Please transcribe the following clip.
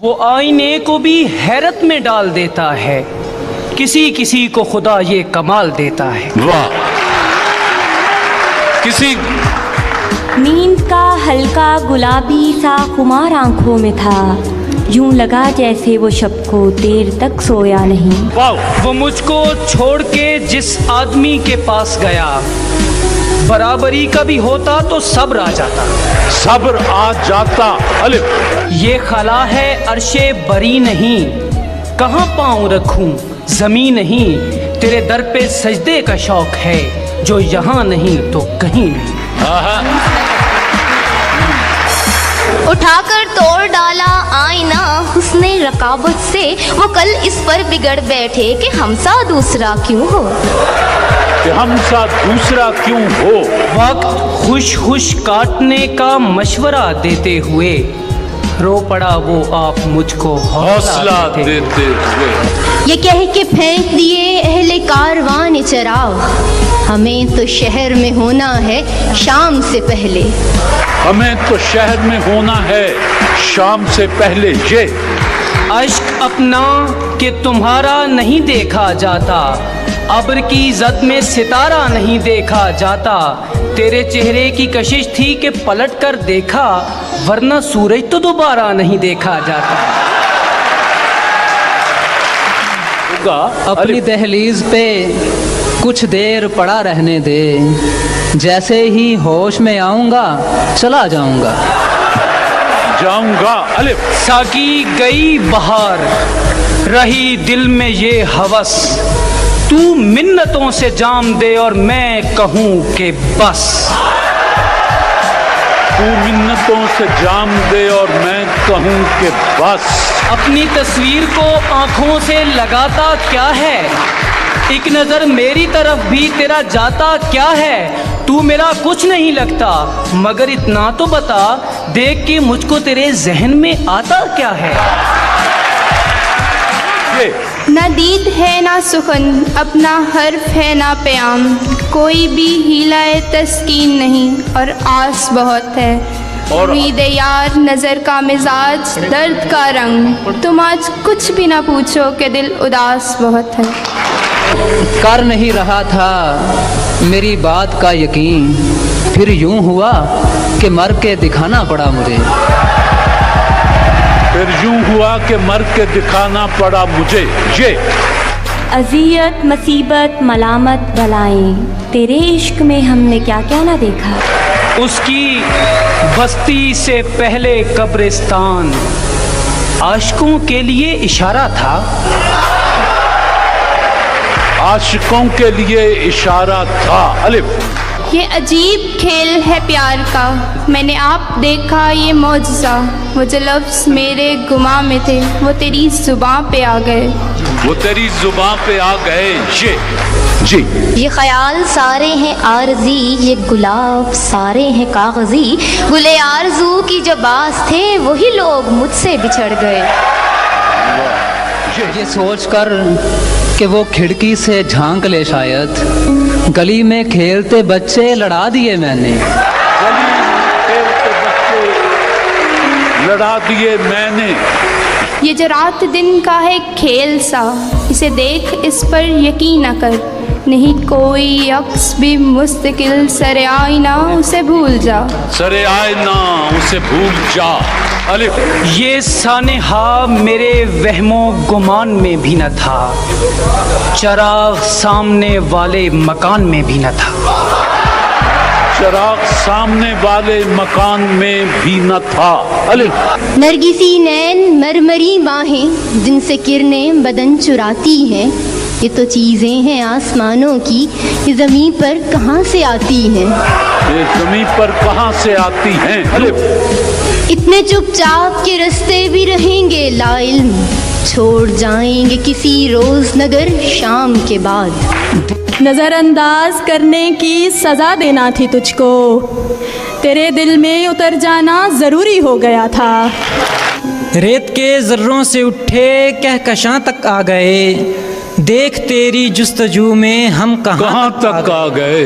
وہ آئینے کو بھی حیرت میں ڈال دیتا ہے، کسی کسی کو خدا یہ کمال دیتا ہے۔ واہ! کسی نیند کا ہلکا گلابی سا خمار آنکھوں میں تھا، یوں لگا جیسے وہ شب کو دیر تک سویا نہیں۔ وہ مجھ کو چھوڑ کے جس آدمی کے پاس گیا، برابری کا بھی ہوتا تو صبر آ جاتا، صبر آ جاتا۔ الف یہ خلا ہے عرش بری نہیں، کہاں پاؤں رکھوں زمین نہیں، تیرے در پہ سجدے کا شوق ہے، جو یہاں نہیں تو کہیں نہیں۔ اٹھا کر توڑ ڈالا آئینہ حسن رقابت سے، وہ کل اس پر بگڑ بیٹھے کہ ہم سا دوسرا کیوں ہو، کہ ہم سا دوسرا کیوں ہو۔ وقت خوش خوش کاٹنے کا مشورہ دیتے ہوئے، رو پڑا وہ آپ مجھ کو حوصلہ دیتے ہوئے۔ یہ کہہ کے پھینک دیے اہل کاروان چراغ، ہمیں تو شہر میں ہونا ہے شام سے پہلے، ہمیں تو شہر میں ہونا ہے شام سے پہلے۔ یہ اشک اپنا کہ تمہارا نہیں دیکھا جاتا، ابر کی زد میں ستارہ نہیں دیکھا جاتا، تیرے چہرے کی کشش تھی کہ پلٹ کر دیکھا، ورنہ سورج تو دوبارہ نہیں دیکھا جاتا۔ اپنی دہلیز پہ کچھ دیر پڑا رہنے دے، جیسے ہی ہوش میں آؤں گا چلا جاؤں گا۔ الف ساقی گئی بہار، رہی دل میں یہ ہوس، تو منتوں سے جام دے اور میں کہوں کہ بس، تو منتوں سے جام دے اور میں کہوں کہ بس۔ اپنی تصویر کو آنکھوں سے لگاتا کیا ہے، ایک نظر میری طرف بھی تیرا جاتا کیا ہے، تو میرا کچھ نہیں لگتا، مگر اتنا تو بتا، دیکھ کے مجھ کو تیرے ذہن میں آتا کیا ہے۔ نہ دید ہے نہ سخن، اپنا حرف ہے نہ پیام، کوئی بھی ہیلہ تسکین نہیں اور آس بہت ہے، امید یار نظر کا مزاج درد کا رنگ، تم آج کچھ بھی نہ پوچھو کہ دل اداس بہت ہے۔ کر نہیں رہا تھا میری بات کا یقین، پھر یوں ہوا کہ مر کے دکھانا پڑا مجھے، پھر یوں ہوا کہ مر کے دکھانا پڑا مجھے۔ یہ اذیت مصیبت ملامت بلائیں، تیرے عشق میں ہم نے کیا کیا نہ دیکھا، اس کی بستی سے پہلے قبرستان عاشقوں کے لیے اشارہ تھا، عاشقوں کے لیے اشارہ تھا۔ الف یہ عجیب کھیل ہے پیار کا، میں نے آپ دیکھا یہ معجزہ، وہ جو لفظ میرے گماں میں تھے وہ تیری زباں پہ آ گئے، وہ تیری زباں پہ آ گئے۔ جی یہ خیال سارے ہیں عارضی، یہ گلاب سارے ہیں کاغذی، گلے آرزو کی جو باز تھے وہی لوگ مجھ سے بچھڑ گئے۔ یہ سوچ کر کہ وہ کھڑکی سے جھانک لے شاید، گلی میں کھیلتے بچے لڑا دیے میں نے، گلی میں کھیلتے بچے لڑا دیے میں نے۔ یہ جو رات دن کا ہے کھیل سا، اسے دیکھ اس پر یقین نہ کر، نہیں کوئی عکس بھی مستقل، سر آئینہ اسے بھول جا، سر آئینہ اسے بھول جا۔ الف یہ سانحہ میرے وہم و گمان میں بھی نہ تھا، چراغ سامنے والے مکان میں بھی نہ تھا، چراغ سامنے والے مکان میں بھی نہ تھا۔ الف نرگسی نین مرمری باہیں جن سے کرنیں بدن چراتی ہیں، یہ تو چیزیں ہیں آسمانوں کی، یہ زمین پر کہاں سے آتی ہیں، یہ زمین پر کہاں سے آتی ہیں۔ الف اتنے چپ چاپ کے رستے بھی رہیں گے لا علم، چھوڑ جائیں گے کسی روز نگر شام کے بعد، نظر انداز کرنے کی سزا دینا تھی تجھ کو، تیرے دل میں اتر جانا ضروری ہو گیا تھا، ریت کے ذروں سے اٹھے کہکشاں تک آ گئے، دیکھ تیری جستجو میں ہم کہاں تک آ گئے۔